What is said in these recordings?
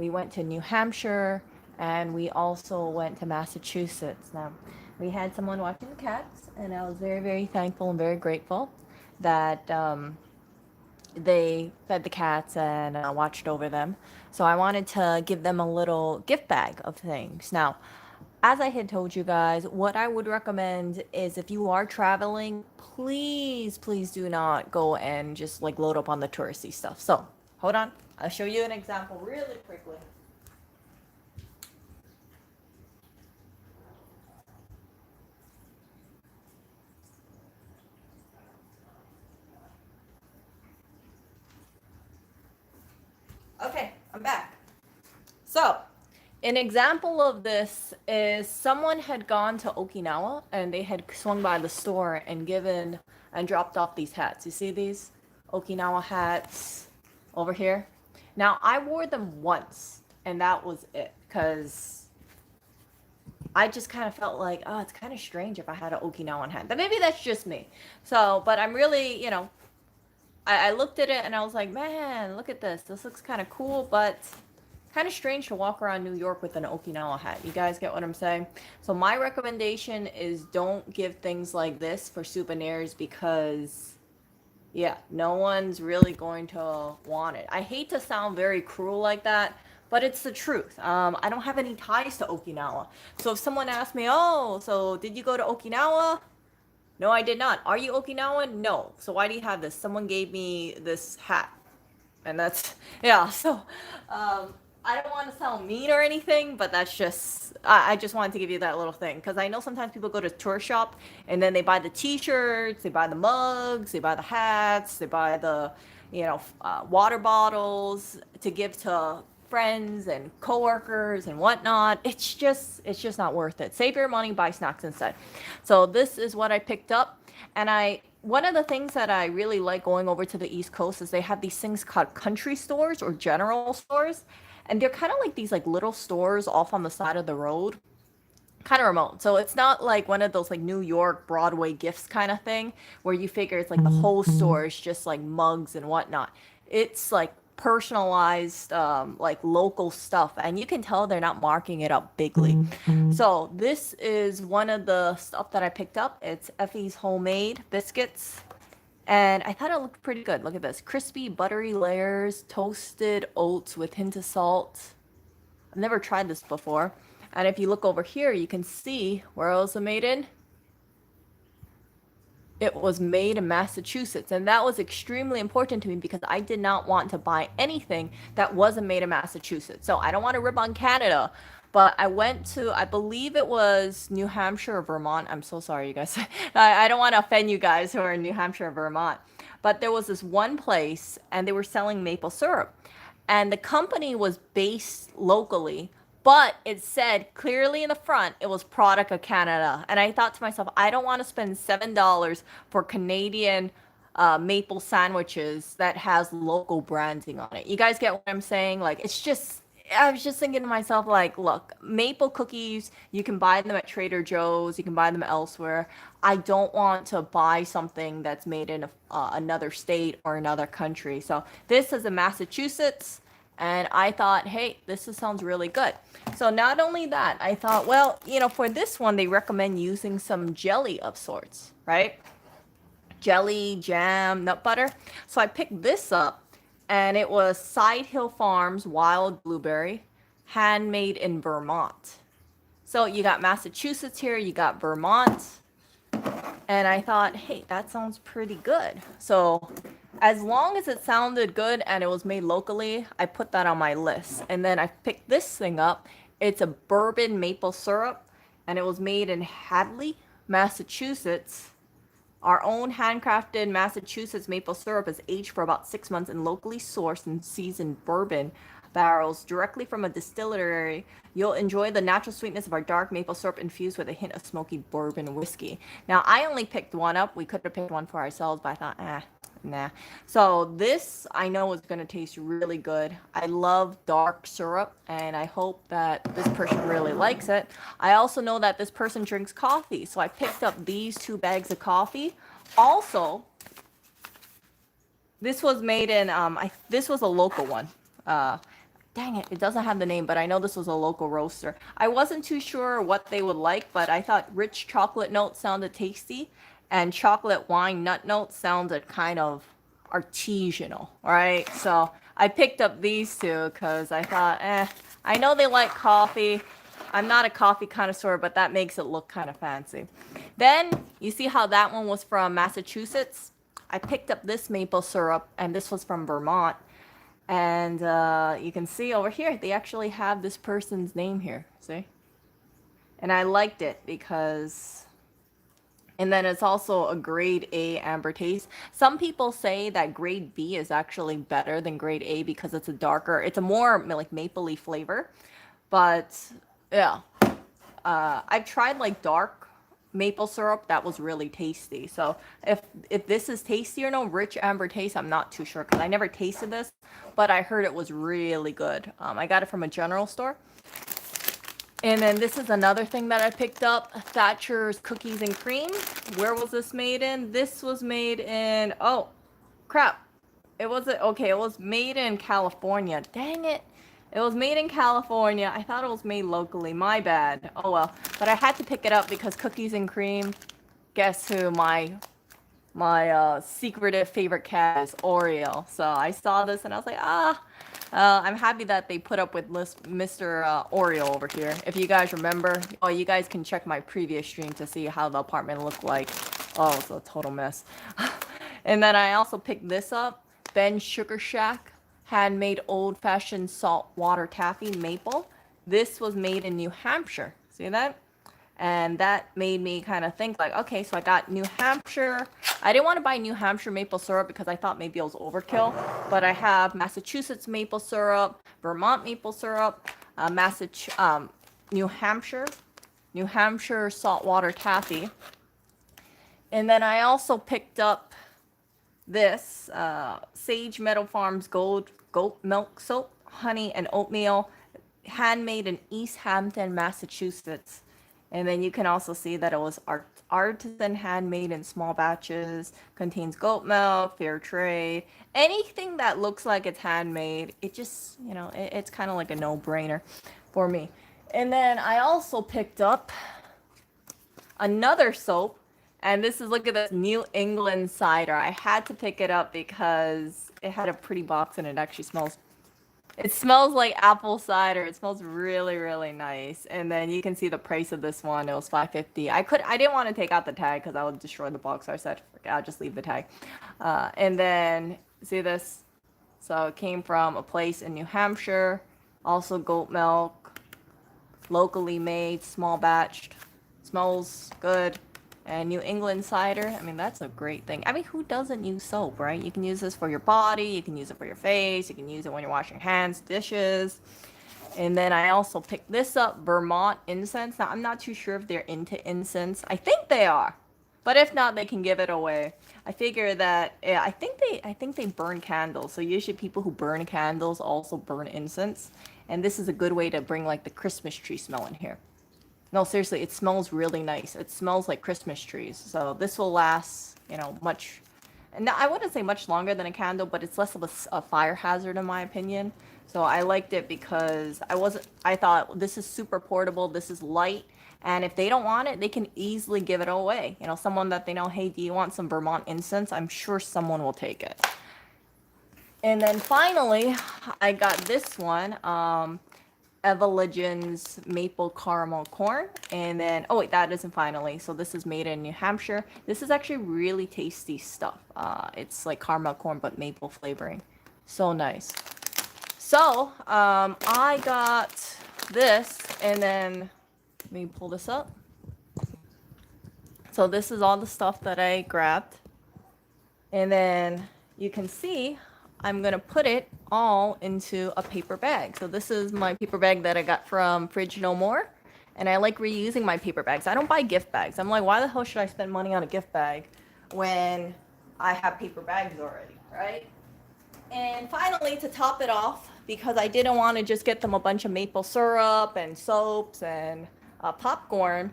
we went to New Hampshire, and we also went to Massachusetts. Now, we had someone watching the cats, and I was very, very thankful and very grateful that they fed the cats and watched over them. So I wanted to give them a little gift bag of things. Now, as I had told you guys, what I would recommend is if you are traveling, please, please do not go and just like load up on the touristy stuff. So hold on, I'll show you an example really quickly. Okay, I'm back. So, an example of this is someone had gone to Okinawa and they had swung by the store and given and dropped off these hats. You see these Okinawa hats over here? Now, I wore them once and that was it because I just kind of felt like, oh, it's kind of strange if I had an Okinawan hat. But maybe that's just me. So, but I'm really, I looked at it and I was like, man, look at this. This looks kind of cool, but kind of strange to walk around New York with an Okinawa hat. You guys get what I'm saying? So my recommendation is don't give things like this for souvenirs because, yeah, no one's really going to want it. I hate to sound very cruel like that, but it's the truth. I don't have any ties to Okinawa. So if someone asks me, oh, so did you go to Okinawa? No, I did not. Are you Okinawan? No. So why do you have this? Someone gave me this hat. And that's, yeah, so I don't want to sound mean or anything, but that's just, I just wanted to give you that little thing. Because I know sometimes people go to tour shop and then they buy the t-shirts, they buy the mugs, they buy the hats, they buy the, water bottles to give to friends and coworkers and whatnot. It's just not worth it. Save your money, buy snacks instead. So this is what I picked up. And one of the things that I really like going over to the East Coast is they have these things called country stores or general stores. And they're kind of like these like little stores off on the side of the road, kind of remote. So it's not like one of those like New York Broadway gifts kind of thing where you figure it's like the whole store is just like mugs and whatnot. It's like personalized, like local stuff, and you can tell they're not marking it up bigly. So this is one of the stuff that I picked up. It's Effie's homemade biscuits. And I thought it looked pretty good. Look at this. Crispy, buttery layers, toasted oats with hint of salt. I've never tried this before. And if you look over here, you can see where else it made in. It was made in Massachusetts. And that was extremely important to me because I did not want to buy anything that wasn't made in Massachusetts. So I don't want to rip on Canada. But I went to, I believe it was New Hampshire or Vermont. I'm so sorry, you guys. I don't want to offend you guys who are in New Hampshire or Vermont. But there was this one place and they were selling maple syrup. And the company was based locally, but it said clearly in the front it was product of Canada. And I thought to myself, I don't want to spend $7 for Canadian maple sandwiches that has local branding on it. You guys get what I'm saying? Like, it's just, I was just thinking to myself, like, look, maple cookies, you can buy them at Trader Joe's, you can buy them elsewhere. I don't want to buy something that's made in another state or another country. So this is in Massachusetts, and I thought, hey, sounds really good. So not only that, I thought, well, for this one, they recommend using some jelly of sorts, right? Jelly, jam, nut butter. So I picked this up, and it was Side Hill Farms Wild Blueberry, handmade in Vermont. So you got Massachusetts here, you got Vermont, and I thought, hey, that sounds pretty good. So as long as it sounded good and it was made locally, I put that on my list. And then I picked this thing up. It's a bourbon maple syrup, and it was made in Hadley, Massachusetts. Our own handcrafted Massachusetts maple syrup is aged for about 6 months in locally sourced and seasoned bourbon barrels directly from a distillery. You'll enjoy the natural sweetness of our dark maple syrup infused with a hint of smoky bourbon whiskey. Now, I only picked one up. We could have picked one for ourselves, but I thought, nah. So this I know is going to taste really good. I love dark syrup, and I hope that this person really likes it. I also know that this person drinks coffee, so I picked up these 2 bags of coffee. Also, this was made in, this was a local one. Dang it, it doesn't have the name, but I know this was a local roaster. I wasn't too sure what they would like, but I thought rich chocolate notes sounded tasty, and chocolate wine nut notes sounded kind of artisanal, right? So I picked up these two because I thought, I know they like coffee. I'm not a coffee connoisseur, but that makes it look kind of fancy. Then you see how that one was from Massachusetts? I picked up this maple syrup, and this was from Vermont. And you can see over here, they actually have this person's name here, see? And I liked it because, and then it's also a grade A amber taste. Some people say that grade B is actually better than grade A because it's a darker, it's a more like mapley flavor. But yeah, I've tried like dark maple syrup that was really tasty. So if this is tasty or no, rich amber taste, I'm not too sure because I never tasted this, but I heard it was really good. I got it from a general store. And then this is another thing that I picked up, Thatcher's cookies and cream. Where was this made in? This was made in, oh crap, it wasn't, okay, it was made in California. Dang it. It was made in California. I thought it was made locally. My bad. Oh well. But I had to pick it up because cookies and cream. Guess who my secretive favorite cat is? Oreo. So I saw this and I was like, I'm happy that they put up with Mr. Oreo over here. If you guys remember, oh, you guys can check my previous stream to see how the apartment looked like. Oh, it's a total mess. And then I also picked this up, Ben's Sugar Shack. Handmade old-fashioned saltwater taffy maple. This was made in New Hampshire. See that? And that made me kind of think like, okay, so I got New Hampshire. I didn't want to buy New Hampshire maple syrup because I thought maybe it was overkill. But I have Massachusetts maple syrup, Vermont maple syrup, New Hampshire saltwater taffy. And then I also picked up this Sage Meadow Farms goat milk soap, honey and oatmeal, handmade in East Hampton, Massachusetts. And then you can also see that it was artisan handmade in small batches, contains goat milk, fair trade, anything that looks like it's handmade. It just, you know, it's kind of like a no-brainer for me. And then I also picked up another soap. And this is, look at this, New England cider. I had to pick it up because it had a pretty box and it actually smells, it smells like apple cider. It smells really, really nice. And then you can see the price of this one. It was $5.50. I didn't want to take out the tag because I would destroy the box. So I said, I'll just leave the tag. And then, see this? So it came from a place in New Hampshire. Also goat milk, locally made, small batched. Smells good. And New England cider, I mean, that's a great thing. I mean, who doesn't use soap, right? You can use this for your body, you can use it for your face, you can use it when you're washing hands, dishes. And then I also picked this up, Vermont Incense. Now, I'm not too sure if they're into incense. I think they are. But if not, they can give it away. I figure that, yeah, I think they burn candles. So usually people who burn candles also burn incense. And this is a good way to bring like the Christmas tree smell in here. No, seriously, it smells really nice. It smells like Christmas trees. So this will last, you know, much, and I wouldn't say much longer than a candle, but it's less of a fire hazard in my opinion. So I liked it because I thought this is super portable, this is light, and if they don't want it, they can easily give it away. You know, someone that they know, hey, do you want some Vermont incense? I'm sure someone will take it. And then finally, I got this one. Evelyn's maple caramel corn. And then, oh wait, that isn't finally. So this is made in New Hampshire. This is actually really tasty stuff. It's like caramel corn, but maple flavoring. So nice. So, I got this, and then, let me pull this up. So this is all the stuff that I grabbed. And then you can see, I'm going to put it all into a paper bag. So this is my paper bag that I got from Fridge No More. And I like reusing my paper bags. I don't buy gift bags. I'm like, why the hell should I spend money on a gift bag when I have paper bags already, right? And finally, to top it off, because I didn't want to just get them a bunch of maple syrup and soaps and popcorn,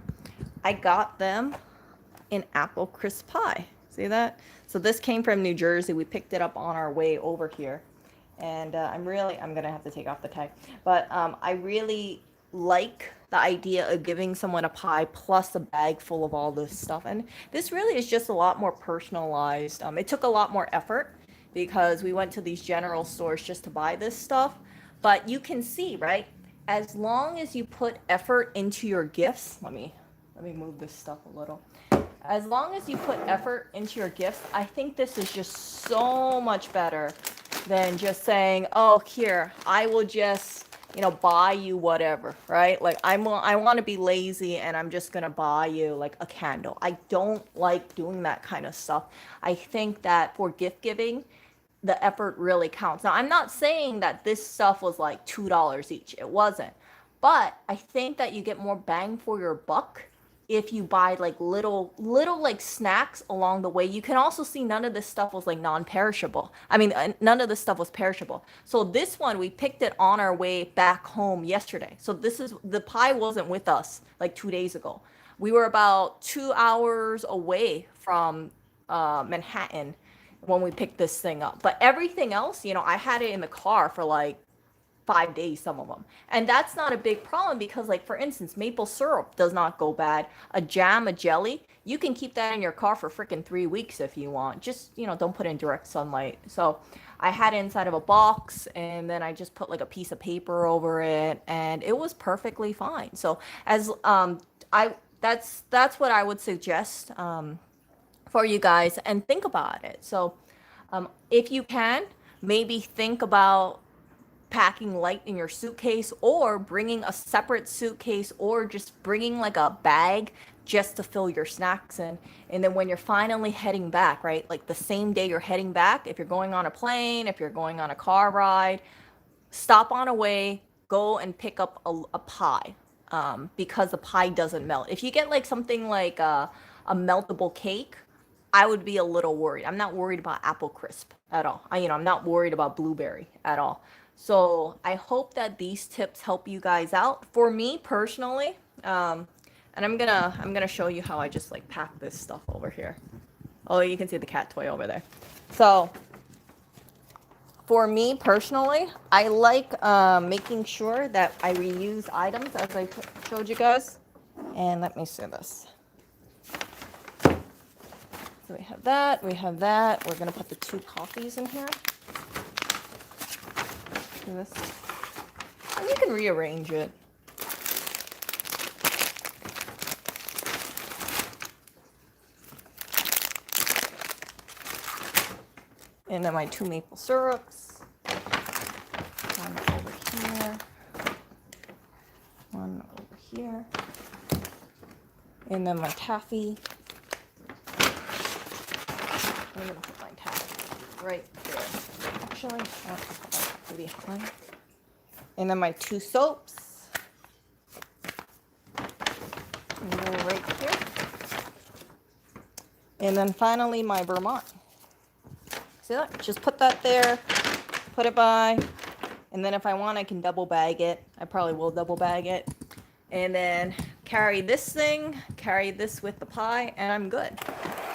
I got them in apple crisp pie. See that? So this came from New Jersey. We picked it up on our way over here. And I'm gonna have to take off the tag, but I really like the idea of giving someone a pie plus a bag full of all this stuff. And this really is just a lot more personalized. It took a lot more effort because we went to these general stores just to buy this stuff. But you can see, right? As long as you put effort into your gifts, let me move this stuff a little. As long as you put effort into your gifts, I think this is just so much better than just saying, oh, here, I will just, buy you whatever, right? Like I want to be lazy and I'm just going to buy you like a candle. I don't like doing that kind of stuff. I think that for gift giving, the effort really counts. Now, I'm not saying that this stuff was like $2 each. It wasn't. But I think that you get more bang for your buck if you buy like little like snacks along the way. You can also see none of this stuff was like non-perishable. I mean, none of this stuff was perishable. So this one, we picked it on our way back home yesterday. So the pie wasn't with us like 2 days ago. We were about 2 hours away from Manhattan when we picked this thing up. But everything else, I had it in the car for like 5 days, some of them. And that's not a big problem because, like, for instance, maple syrup does not go bad. A jam, a jelly, you can keep that in your car for freaking 3 weeks if you want. Just, don't put it in direct sunlight. So I had it inside of a box and then I just put like a piece of paper over it and it was perfectly fine. So as that's what I would suggest for you guys, and think about it. So if you can, maybe think about packing light in your suitcase or bringing a separate suitcase or just bringing like a bag just to fill your snacks in. And then when you're finally heading back, right, like the same day you're heading back, if you're going on a plane, if you're going on a car ride, stop on a way, go and pick up a pie, because the pie doesn't melt. If you get like something like a meltable cake, I would be a little worried. I'm not worried about apple crisp at all. I'm not worried about blueberry at all. So I hope that these tips help you guys out. For me personally, and I'm gonna show you how I just like pack this stuff over here. Oh, you can see the cat toy over there. So for me personally, I like making sure that I reuse items as I showed you guys. And let me see this. So we have that, we have that. We're gonna put the 2 coffees in here. Do this. And you can rearrange it. And then my 2 maple syrups. One over here. One over here. And then my taffy. I'm gonna put my taffy right there. Actually, I want to put my taffy behind. And then my 2 soaps. And then right here. And then finally my Vermont. See that? Just put that there, put it by, and then if I want, I can double bag it. I probably will double bag it. And then carry this thing, carry this with the pie, and I'm good.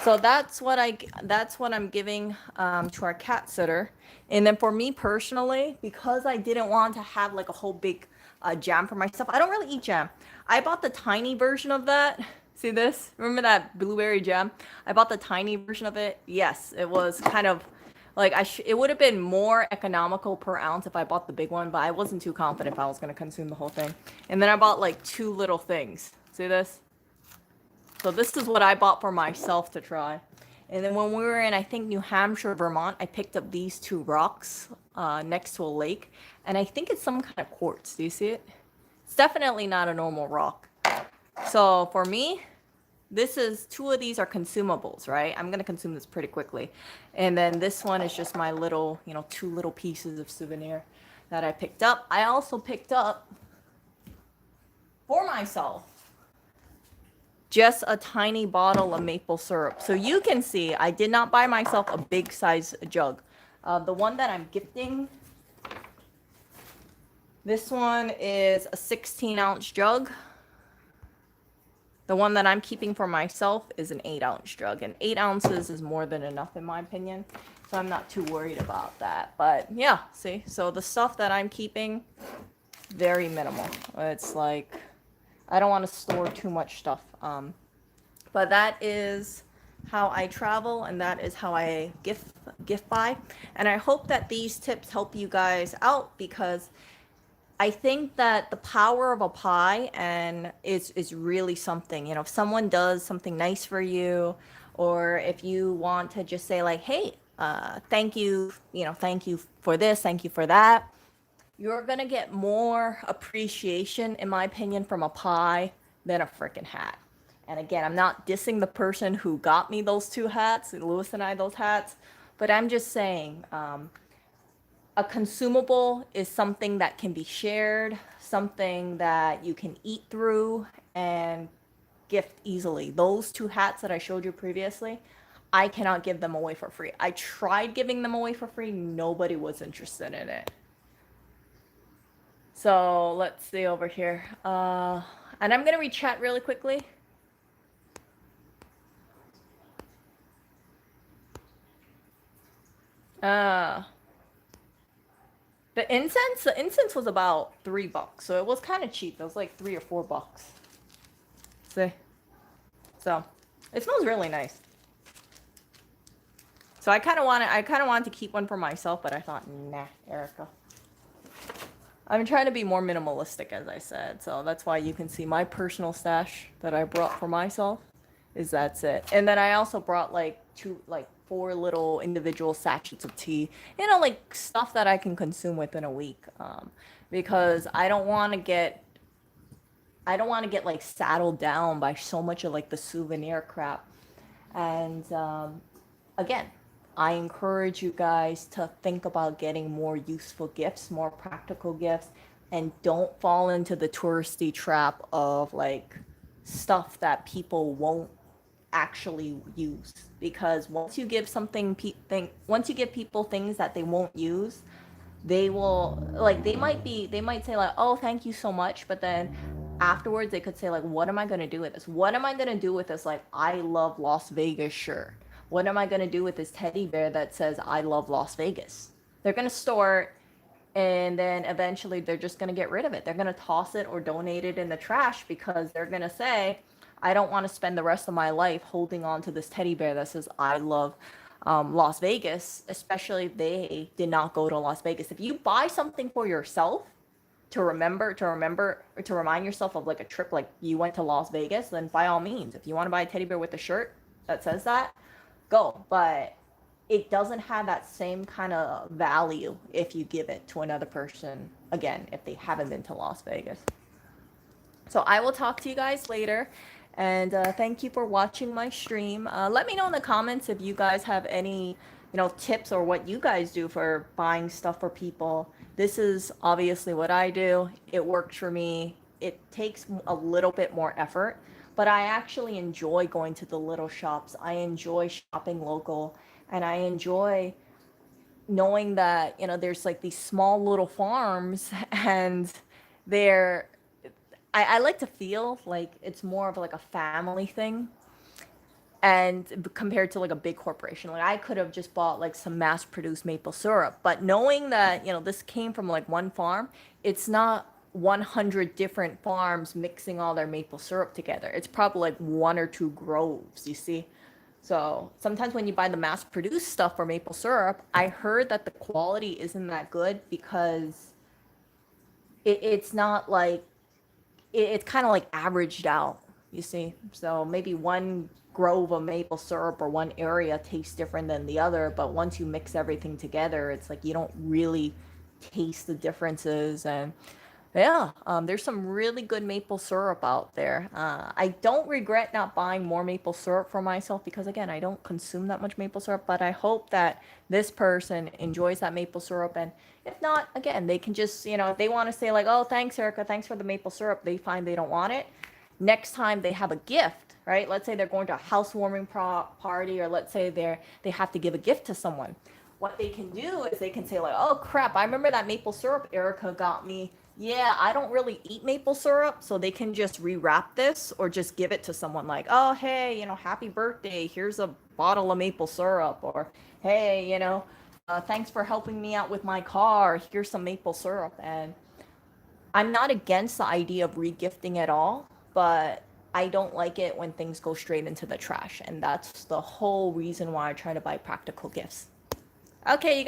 So that's what I'm giving to our cat sitter. And then for me personally, because I didn't want to have like a whole big jam for myself, I don't really eat jam. I bought the tiny version of that. See this? Remember that blueberry jam? I bought the tiny version of it. Yes, it was kind of like it would have been more economical per ounce if I bought the big one, but I wasn't too confident if I was going to consume the whole thing. And then I bought like 2 little things. See this? So this is what I bought for myself to try. And then when we were in, I think, New Hampshire, Vermont, I picked up these 2 rocks next to a lake. And I think it's some kind of quartz. Do you see it? It's definitely not a normal rock. So for me, 2 of these are consumables, right? I'm going to consume this pretty quickly. And then this one is just my little, 2 little pieces of souvenir that I picked up. I also picked up for myself just a tiny bottle of maple syrup. So you can see I did not buy myself a big size jug. The one that I'm gifting, this one is a 16-ounce jug. The one that I'm keeping for myself is an 8-ounce jug, and 8 ounces is more than enough in my opinion. So I'm not too worried about that. But yeah, see, so the stuff that I'm keeping, very minimal. It's like, I don't want to store too much stuff. But that is how I travel, and that is how I gift buy. And I hope that these tips help you guys out, because I think that the power of a pie and is really something. You know, if someone does something nice for you, or if you want to just say like, hey, thank you, thank you for this, thank you for that, you're gonna get more appreciation, in my opinion, from a pie than a freaking hat. And again, I'm not dissing the person who got me those 2 hats, Lewis and I, those hats, but I'm just saying, a consumable is something that can be shared, something that you can eat through and gift easily. Those 2 hats that I showed you previously, I cannot give them away for free. I tried giving them away for free. Nobody was interested in it. So let's see over here. And I'm going to re-chat really quickly. The incense was about $3, so it was kind of cheap. It was like $3 or $4. See? So it smells really nice. So I kind of wanted to keep one for myself, but I thought, nah, Erica. I'm trying to be more minimalistic, as I said. So that's why you can see my personal stash that I brought for myself that's it. And then I also brought like 4 little individual sachets of tea, like stuff that I can consume within a week. Because I don't want to get like saddled down by so much of like the souvenir crap. And again, I encourage you guys to think about getting more useful gifts, more practical gifts, and don't fall into the touristy trap of like stuff that people won't actually use. Because once you give once you give people things that they won't use, they will they might say like, oh, thank you so much, but then afterwards they could say like, what am I going to do with this? What am I going to do with this like I love Las Vegas shirt? What am I going to do with this teddy bear that says I love Las Vegas? They're going to store it, and then eventually they're just going to get rid of it. They're going to toss it or donate it in the trash, because they're going to say, I don't want to spend the rest of my life holding on to this teddy bear that says I love Las Vegas, especially if they did not go to Las Vegas. If you buy something for yourself to remind yourself of like a trip, like you went to Las Vegas, then by all means, if you want to buy a teddy bear with a shirt that says that, go. But it doesn't have that same kind of value if you give it to another person, again, if they haven't been to Las Vegas. So I will talk to you guys later. And thank you for watching my stream. Let me know in the comments if you guys have any, tips or what you guys do for buying stuff for people. This is obviously what I do. It works for me. It takes a little bit more effort, but I actually enjoy going to the little shops. I enjoy shopping local, and I enjoy knowing that, there's like these small little farms, and they're I like to feel like it's more of like a family thing, and compared to like a big corporation. Like I could have just bought like some mass produced maple syrup, but knowing that, this came from like one farm, it's not 100 different farms mixing all their maple syrup together. It's probably like 1 or 2 groves, you see? So sometimes when you buy the mass produced stuff for maple syrup, I heard that the quality isn't that good, because it's not like, it's kind of like averaged out, you see? So maybe one grove of maple syrup or one area tastes different than the other, but once you mix everything together, it's like you don't really taste the differences. And yeah, there's some really good maple syrup out there. I don't regret not buying more maple syrup for myself, because again, I don't consume that much maple syrup, but I hope that this person enjoys that maple syrup. And if not, again, they can just, if they want to say like, oh, thanks, Erica, thanks for the maple syrup, they find they don't want it. Next time they have a gift, right? Let's say they're going to a housewarming party, or let's say they have to give a gift to someone. What they can do is they can say like, oh crap, I remember that maple syrup Erica got me Yeah, I don't really eat maple syrup, so they can just rewrap this or just give it to someone like, oh, hey, happy birthday. Here's a bottle of maple syrup. Or, hey, thanks for helping me out with my car. Here's some maple syrup. And I'm not against the idea of regifting at all, but I don't like it when things go straight into the trash. And that's the whole reason why I try to buy practical gifts. Okay, you